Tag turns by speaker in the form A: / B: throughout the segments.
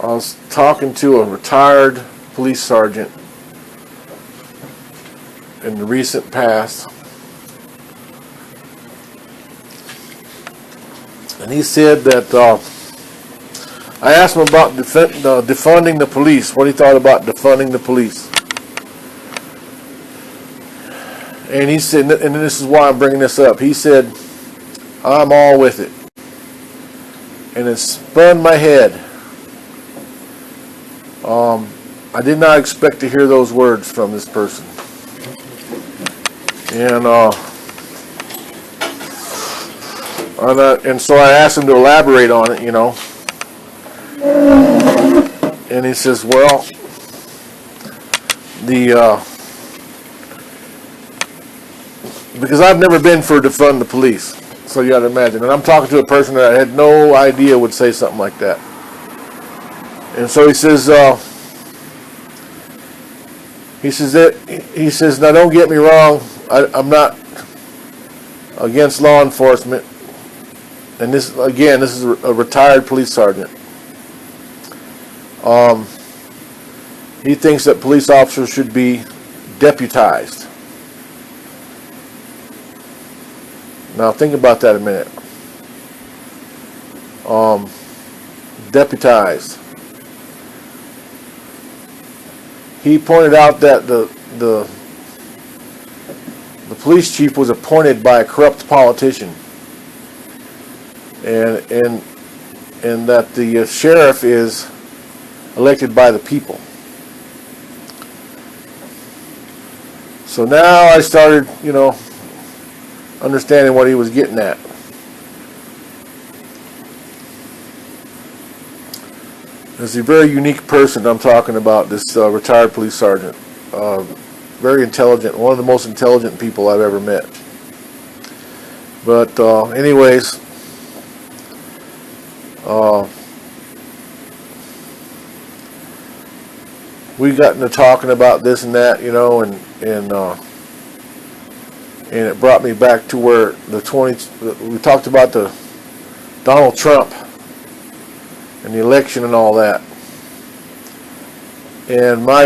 A: I was talking to a retired police sergeant in the recent past, and he said that I asked him about defunding the police, what he thought about defunding the police. And he said, and this is why I'm bringing this up, he said, I'm all with it. And it spun my head. I did not expect to hear those words from this person. And so I asked him to elaborate on it, And he says, well, because I've never been for defund the police. So you got to imagine. And I'm talking to a person that I had no idea would say something like that. And so he says, now don't get me wrong, I'm not against law enforcement. And this is a retired police sergeant. He thinks that police officers should be deputized. Now think about that a minute. Deputized. He pointed out that the police chief was appointed by a corrupt politician, and that the sheriff is elected by the people. So now I started, understanding what he was getting at. It's a very unique person I'm talking about, this retired police sergeant. Very intelligent, one of the most intelligent people I've ever met. But anyways, we got into talking about this and that, and it brought me back to where we talked about the Donald Trump and the election and all that. And my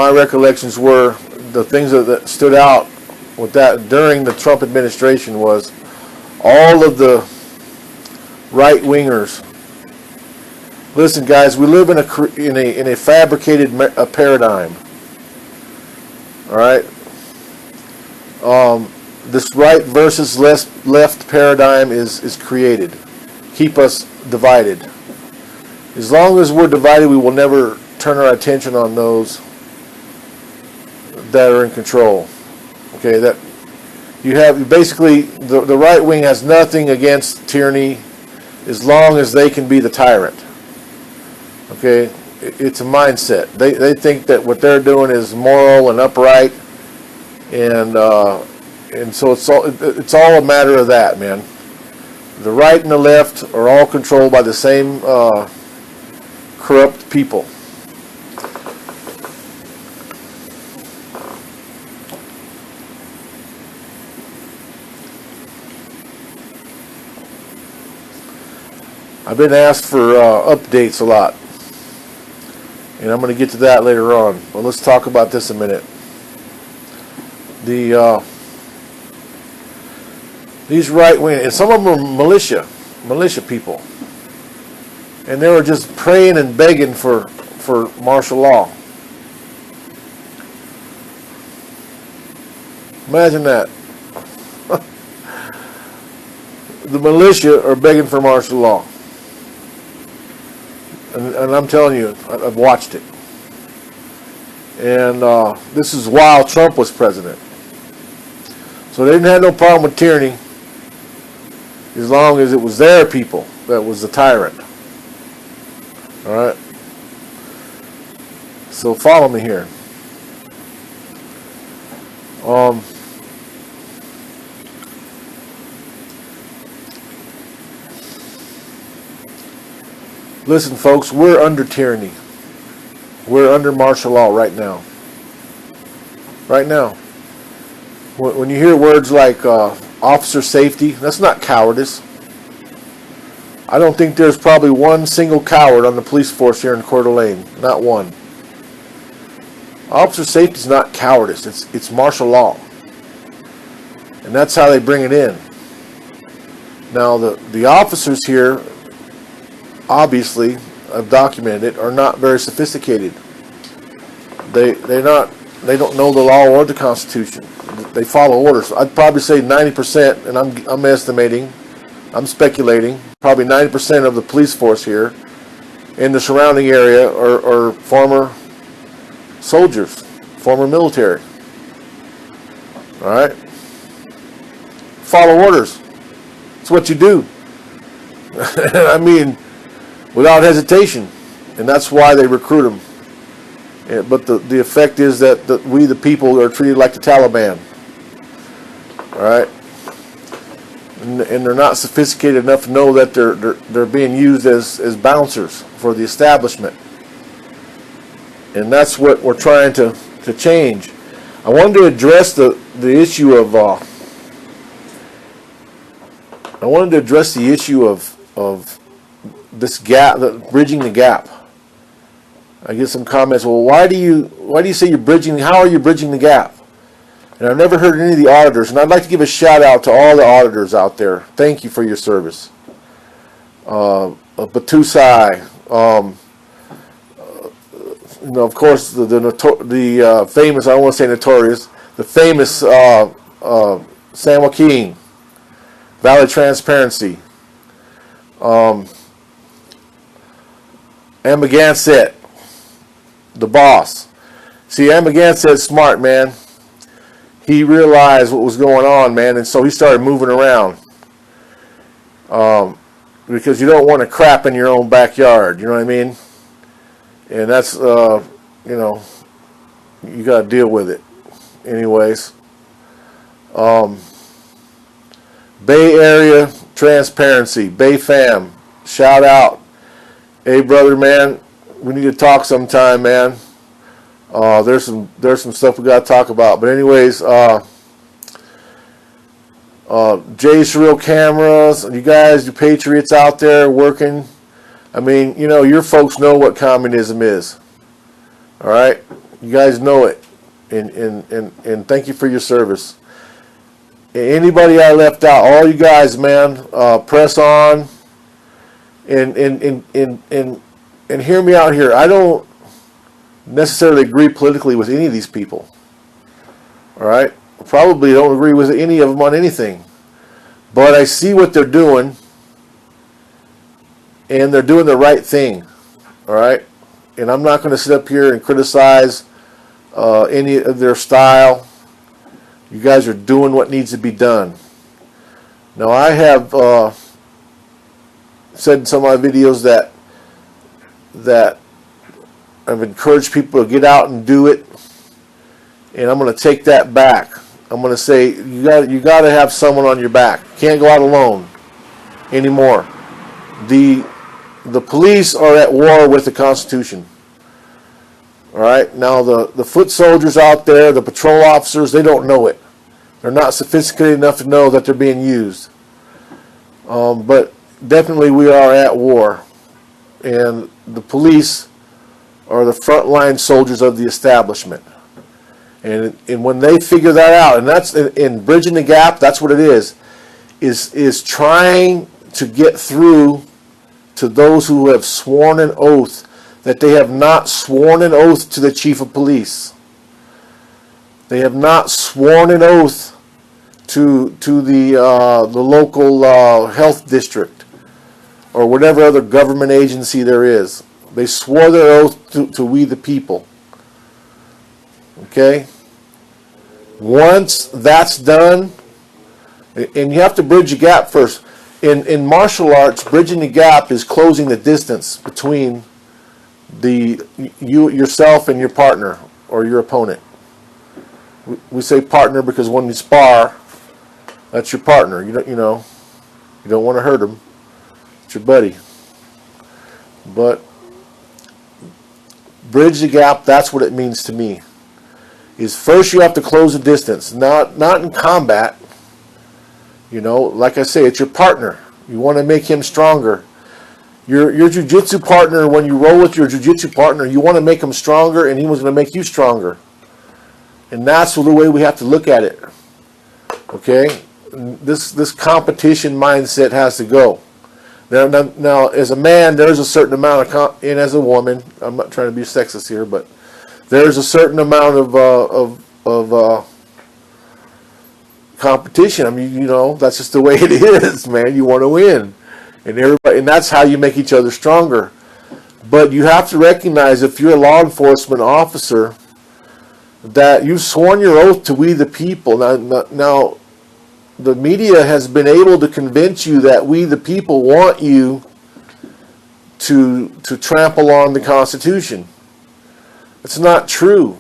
A: recollections were, the things that stood out with that during the Trump administration was all of the right-wingers. Listen, guys, we live in a fabricated paradigm. All right. This right versus left paradigm is created. Keep us divided. As long as we're divided, we will never turn our attention on those that are in control. Okay, that you have basically the right wing has nothing against tyranny as long as they can be the tyrant. Okay, it's a mindset. They think that what they're doing is moral and upright, and so it's all a matter of that, man. The right and the left are all controlled by the same corrupt people. I've been asked for updates a lot, and I'm going to get to that later on. But let's talk about this a minute. These right wing, and some of them are militia people, and they were just praying and begging for martial law. Imagine that. The militia are begging for martial law. And I'm telling you, I've watched it. And this is while Trump was president. So they didn't have no problem with tyranny as long as it was their people that was the tyrant. All right? So follow me here. Listen, folks, we're under tyranny. We're under martial law right now. Right now. When you hear words like officer safety, that's not cowardice. I don't think there's probably one single coward on the police force here in Coeur d'Alene. Not one. Officer safety is not cowardice. It's martial law. And that's how they bring it in. Now, the officers here, obviously, I've documented it, are not very sophisticated. They don't know the law or the Constitution. They follow orders. I'd probably say 90%, and I'm estimating, I'm speculating, probably 90% of the police force here in the surrounding area are former soldiers, former military. All right? Follow orders. It's what you do. I mean, without hesitation. And that's why they recruit them. Yeah, but the effect is that we, the people, are treated like the Taliban. All right? And they're not sophisticated enough to know that they're being used as bouncers for the establishment. And that's what we're trying to change. I wanted to address the issue of this gap, bridging the gap. I get some comments. Well, why do you say you're bridging? How are you bridging the gap? And I've never heard any of the auditors, and I'd like to give a shout out to all the auditors out there. Thank you for your service. Batusai, of course, the famous, I don't want to say notorious, the famous San Joaquin, Valley Transparency, Amagansett, the boss. See, Amaganssett's smart, man. He realized what was going on, man, and so he started moving around. Because you don't want to crap in your own backyard, you know what I mean? And that's, you got to deal with it. Anyways. Bay Area Transparency, Bay Fam, shout out. Hey, brother, man, we need to talk sometime, man. There's some stuff we got to talk about. But anyways, Jay's Real Cameras, you guys, you patriots out there working. I mean, your folks know what communism is. All right? You guys know it. And thank you for your service. Anybody I left out, all you guys, man, press on and hear me out here. I don't necessarily agree politically with any of these people. All right? I probably don't agree with any of them on anything. But I see what they're doing, and they're doing the right thing. All right? And I'm not going to sit up here and criticize any of their style. You guys are doing what needs to be done. Now, I have said in some of my videos that I've encouraged people to get out and do it, and I'm going to take that back. I'm going to say you got to have someone on your back. You can't go out alone anymore. The police are at war with the Constitution. All right. Now the foot soldiers out there, the patrol officers, they don't know it. They're not sophisticated enough to know that they're being used. But definitely we are at war, and the police are the frontline soldiers of the establishment. And when they figure that out, and that's in bridging the gap, that's what it is trying to get through to those who have sworn an oath that they have not sworn an oath to the chief of police. They have not sworn an oath to the local health district or whatever other government agency there is. They swore their oath to we the people. Okay? Once that's done, and you have to bridge the gap first. In martial arts, bridging the gap is closing the distance between yourself and your partner or your opponent. We say partner because when you spar, that's your partner. You don't want to hurt him. It's your buddy. But bridge the gap, that's what it means to me. Is first you have to close the distance, not in combat. Like I say, it's your partner. You want to make him stronger. Your jujitsu partner, when you roll with your jujitsu partner, you want to make him stronger, and he was going to make you stronger. And that's the way we have to look at it. Okay? This competition mindset has to go. Now, as a man, there's a certain amount of, and as a woman, I'm not trying to be sexist here, but there's a certain amount of competition. I mean, you know, that's just the way it is, man. You want to win. And that's how you make each other stronger. But you have to recognize, if you're a law enforcement officer, that you've sworn your oath to we the people. Now, the media has been able to convince you that we the people want you to trample on the Constitution. It's not true.